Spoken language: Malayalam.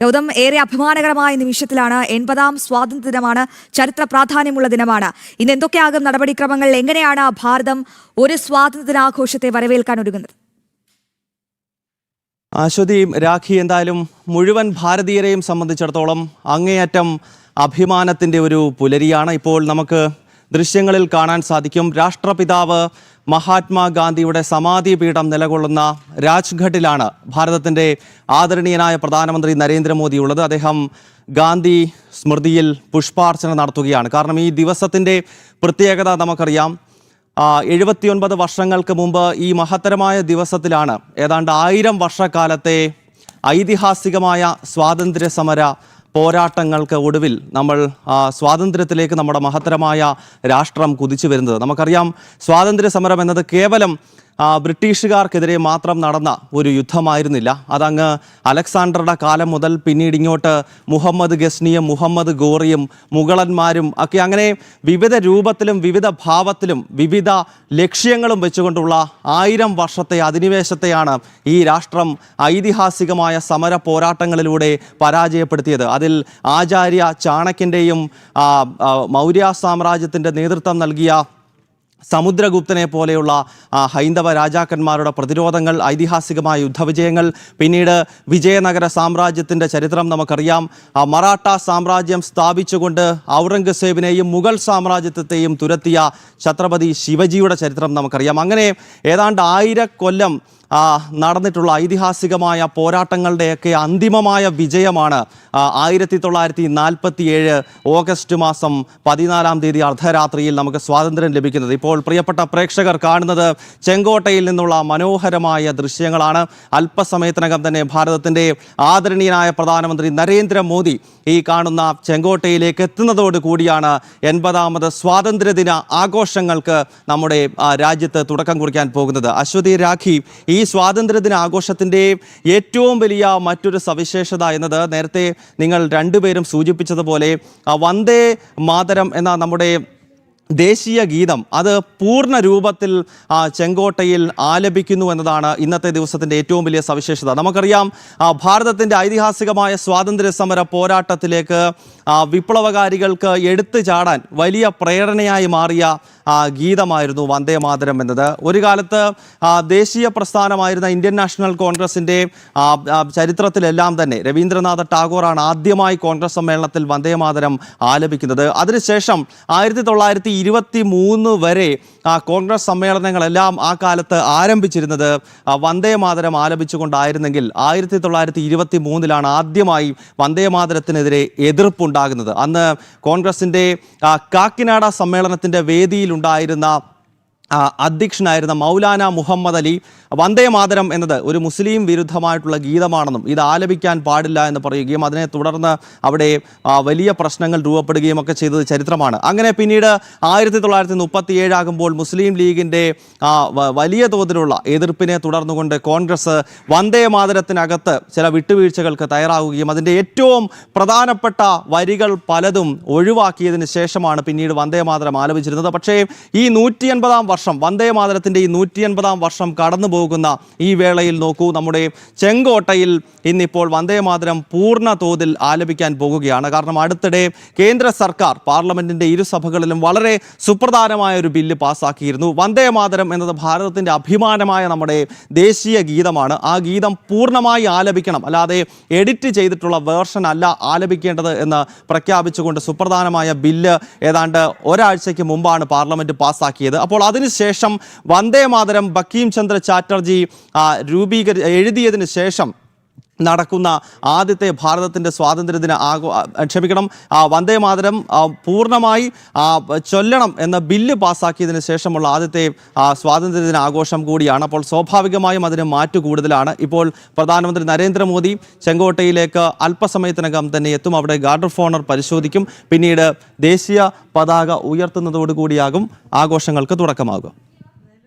ഗൗതം, ഏറെ അഭിമാനകരമായ നിമിഷത്തിലാണ്. 80ാം സ്വാതന്ത്ര്യ ദിനമാണ്, ചരിത്ര പ്രാധാന്യമുള്ള ദിനമാണ്. ഇന്ന് എന്തൊക്കെയാകും നടപടിക്രമങ്ങൾ? എങ്ങനെയാണ് ഭാരതം ഒരു സ്വാതന്ത്ര്യ ദിനാഘോഷത്തെ വരവേൽക്കാൻ ഒരുങ്ങുന്നത്? അശ്വതി, രാഖി എന്തായാലും മുഴുവൻ ഭാരതീയരെയും സംബന്ധിച്ചിടത്തോളം അങ്ങേയറ്റം അഭിമാനത്തിൻ്റെ ഒരു പുലരിയാണ്. ഇപ്പോൾ നമുക്ക് ദൃശ്യങ്ങളിൽ കാണാൻ സാധിക്കും. രാഷ്ട്രപിതാവ് മഹാത്മാഗാന്ധിയുടെ സമാധി പീഠം നിലകൊള്ളുന്ന രാജ്ഘട്ടിലാണ് ഭാരതത്തിൻ്റെ ആദരണീയനായ പ്രധാനമന്ത്രി നരേന്ദ്രമോദി ഉള്ളത്. അദ്ദേഹം ഗാന്ധി സ്മൃതിയിൽ പുഷ്പാർച്ചന നടത്തുകയാണ്. കാരണം ഈ ദിവസത്തിൻ്റെ പ്രത്യേകത നമുക്കറിയാം. 79 വർഷങ്ങൾക്ക് മുമ്പ് ഈ മഹത്തരമായ ദിവസത്തിലാണ് ഏതാണ്ട് 1000 വർഷക്കാലത്തെ ഐതിഹാസികമായ സ്വാതന്ത്ര്യ സമര പോരാട്ടങ്ങൾക്ക് ഒടുവിൽ നമ്മൾ സ്വാതന്ത്ര്യത്തിലേക്ക് നമ്മുടെ മഹത്തരമായ രാഷ്ട്രം കുതിച്ചു വരുന്നത്. നമുക്കറിയാം, സ്വാതന്ത്ര്യ സമരം എന്നത് കേവലം ബ്രിട്ടീഷുകാർക്കെതിരെ മാത്രം നടന്ന ഒരു യുദ്ധമായിരുന്നില്ല. അതങ്ങ് അലക്സാണ്ടറുടെ കാലം മുതൽ പിന്നീട് ഇങ്ങോട്ട് മുഹമ്മദ് ഗസ്നിയും മുഹമ്മദ് ഗോറിയും മുഗളന്മാരും ഒക്കെ അങ്ങനെ വിവിധ രൂപത്തിലും വിവിധ ഭാവത്തിലും വിവിധ ലക്ഷ്യങ്ങളും വെച്ചുകൊണ്ടുള്ള 1000 വർഷത്തെ അധിനിവേശത്തെയാണ് ഈ രാഷ്ട്രം ഐതിഹാസികമായ സമര പോരാട്ടങ്ങളിലൂടെ പരാജയപ്പെടുത്തിയത്. അതിൽ ആചാര്യ ചാണക്യൻ്റെയും മൗര്യ സാമ്രാജ്യത്തിൻ്റെ നേതൃത്വം നൽകിയ സമുദ്രഗുപ്തനെ പോലെയുള്ള ഹൈന്ദവ രാജാക്കന്മാരുടെ പ്രതിരോധങ്ങൾ, ഐതിഹാസികമായ യുദ്ധവിജയങ്ങൾ, പിന്നീട് വിജയനഗര സാമ്രാജ്യത്തിൻ്റെ ചരിത്രം നമുക്കറിയാം. മറാഠ സാമ്രാജ്യം സ്ഥാപിച്ചുകൊണ്ട് ഔറംഗസേബിനെയും മുഗൾ സാമ്രാജ്യത്തെയും തുരത്തിയ ഛത്രപതി ശിവജിയുടെ ചരിത്രം നമുക്കറിയാം. അങ്ങനെ ഏതാണ്ട് 1000 കൊല്ലം നടന്നിട്ടുള്ള ഐതിഹാസികമായ പോരാട്ടങ്ങളുടെയൊക്കെ അന്തിമമായ വിജയമാണ് 1947 ഓഗസ്റ്റ് മാസം 14-ാം തീയതി അർദ്ധരാത്രിയിൽ നമുക്ക് സ്വാതന്ത്ര്യം ലഭിക്കുന്നത്. ഇപ്പോൾ പ്രിയപ്പെട്ട പ്രേക്ഷകർ കാണുന്നത് ചെങ്കോട്ടയിൽ നിന്നുള്ള മനോഹരമായ ദൃശ്യങ്ങളാണ്. അല്പസമയത്തിനകം തന്നെ ഭാരതത്തിൻ്റെ ആദരണീയനായ പ്രധാനമന്ത്രി നരേന്ദ്രമോദി ഈ കാണുന്ന ചെങ്കോട്ടയിലേക്ക് എത്തുന്നതോട് കൂടിയാണ് 80ാമത് സ്വാതന്ത്ര്യദിന ആഘോഷങ്ങൾക്ക് നമ്മുടെ രാജ്യത്ത് തുടക്കം കുറിക്കാൻ പോകുന്നത്. അശ്വതി, രാഖി, ഈ സ്വാതന്ത്ര്യദിന ആഘോഷത്തിൻ്റെ ഏറ്റവും വലിയ മറ്റൊരു സവിശേഷത എന്നത് നേരത്തെ നിങ്ങൾ രണ്ടുപേരും സൂചിപ്പിച്ചതുപോലെ വന്ദേ മാതരം എന്ന നമ്മുടെ ദേശീയ ഗീതം അത് പൂർണ്ണ രൂപത്തിൽ ചെങ്കോട്ടയിൽ ആലപിക്കുന്നു എന്നതാണ് ഇന്നത്തെ ദിവസത്തിൻ്റെ ഏറ്റവും വലിയ സവിശേഷത. നമുക്കറിയാം, ഭാരതത്തിൻ്റെ ഐതിഹാസികമായ സ്വാതന്ത്ര്യ സമര പോരാട്ടത്തിലേക്ക് വിപ്ലവകാരികൾക്ക് എടുത്തു ചാടാൻ വലിയ പ്രേരണയായി മാറിയ ഗീതമായിരുന്നു വന്ദേ മാതരം എന്നത്. ഒരു കാലത്ത് ദേശീയ പ്രസ്ഥാനമായിരുന്ന ഇന്ത്യൻ നാഷണൽ കോൺഗ്രസിൻ്റെ ചരിത്രത്തിലെല്ലാം തന്നെ രവീന്ദ്രനാഥ ടാഗോറാണ് ആദ്യമായി കോൺഗ്രസ് സമ്മേളനത്തിൽ വന്ദേ മാതരം ആലപിക്കുന്നത്. അതിനുശേഷം 1923 വരെ കോൺഗ്രസ് സമ്മേളനങ്ങളെല്ലാം ആ കാലത്ത് ആരംഭിച്ചിരുന്നത് വന്ദേ മാതരം ആലപിച്ചുകൊണ്ടായിരുന്നെങ്കിൽ 1923 ആദ്യമായി വന്ദേ മാതരത്തിനെതിരെ എതിർപ്പുണ്ടാകുന്നത്. അന്ന് കോൺഗ്രസിൻ്റെ കാക്കിനാട സമ്മേളനത്തിൻ്റെ വേദിയിലുണ്ടായിരുന്ന അധ്യക്ഷനായിരുന്ന മൗലാന മുഹമ്മദ് അലി വന്ദേ മാതരം എന്നത് ഒരു മുസ്ലിം വിരുദ്ധമായിട്ടുള്ള ഗീതമാണെന്നും ഇത് ആലപിക്കാൻ പാടില്ല എന്ന് പറയുകയും അതിനെ തുടർന്ന് അവിടെ വലിയ പ്രശ്നങ്ങൾ രൂപപ്പെടുകയും ഒക്കെ ചെയ്തത് ചരിത്രമാണ്. അങ്ങനെ പിന്നീട് 1937 ആകുമ്പോൾ മുസ്ലിം ലീഗിൻ്റെ വലിയ തോതിലുള്ള എതിർപ്പിനെ തുടർന്നുകൊണ്ട് കോൺഗ്രസ് വന്ദേ മാതരത്തിനകത്ത് ചില വിട്ടുവീഴ്ചകൾക്ക് തയ്യാറാവുകയും അതിൻ്റെ ഏറ്റവും പ്രധാനപ്പെട്ട വരികൾ പലതും ഒഴിവാക്കിയതിന് ശേഷമാണ് പിന്നീട് വന്ദേ മാതരം ആലപിച്ചിരുന്നത്. പക്ഷേ ഈ 180-ാം വർഷം വന്ദേ മാതരത്തിൻ്റെ ഈ 180-ാം വർഷം കടന്നു പോകുന്ന ഈ വേളയിൽ നോക്കൂ, നമ്മുടെ ചെങ്കോട്ടയിൽ ഇന്നിപ്പോൾ വന്ദേ മാതരം പൂർണ്ണ തോതിൽ ആലപിക്കാൻ പോകുകയാണ്. കാരണം അടുത്തിടെ കേന്ദ്ര സർക്കാർ പാർലമെൻറ്റിൻ്റെ ഇരുസഭകളിലും വളരെ സുപ്രധാനമായ ഒരു ബില്ല് പാസ്സാക്കിയിരുന്നു. വന്ദേ മാതരം എന്നത് ഭാരതത്തിൻ്റെ അഭിമാനമായ നമ്മുടെ ദേശീയ ഗീതമാണ്. ആ ഗീതം പൂർണ്ണമായി ആലപിക്കണം, അല്ലാതെ എഡിറ്റ് ചെയ്തിട്ടുള്ള വേർഷൻ അല്ല ആലപിക്കേണ്ടത് എന്ന് പ്രഖ്യാപിച്ചുകൊണ്ട് സുപ്രധാനമായ ബില്ല് ഏതാണ്ട് ഒരാഴ്ചയ്ക്ക് മുമ്പാണ് പാർലമെൻറ്റ് പാസ്സാക്കിയത്. അപ്പോൾ അതിനുശേഷം വന്ദേ മാതരം ബങ്കിം ചന്ദ്ര ചാറ്റർജി എഴുതിയതിന് ശേഷം നടക്കുന്ന ആദ്യത്തെ ഭാരതത്തിൻ്റെ സ്വാതന്ത്ര്യദിന വന്ദേ മാതരം പൂർണ്ണമായി ചൊല്ലണം എന്ന ബില്ല് പാസ്സാക്കിയതിന് ശേഷമുള്ള ആദ്യത്തെ സ്വാതന്ത്ര്യദിന ആഘോഷം കൂടിയാണ്. അപ്പോൾ സ്വാഭാവികമായും അതിന് മാറ്റു കൂടുതലാണ്. ഇപ്പോൾ പ്രധാനമന്ത്രി നരേന്ദ്രമോദി ചെങ്കോട്ടയിലേക്ക് അല്പസമയത്തിനകം തന്നെ എത്തും. അവിടെ ഗാർഡ് ഓഫ് ഓണർ പരിശോധിക്കും. പിന്നീട് ദേശീയ പതാക ഉയർത്തുന്നതോടുകൂടിയാകും ആഘോഷങ്ങൾക്ക് തുടക്കമാകും.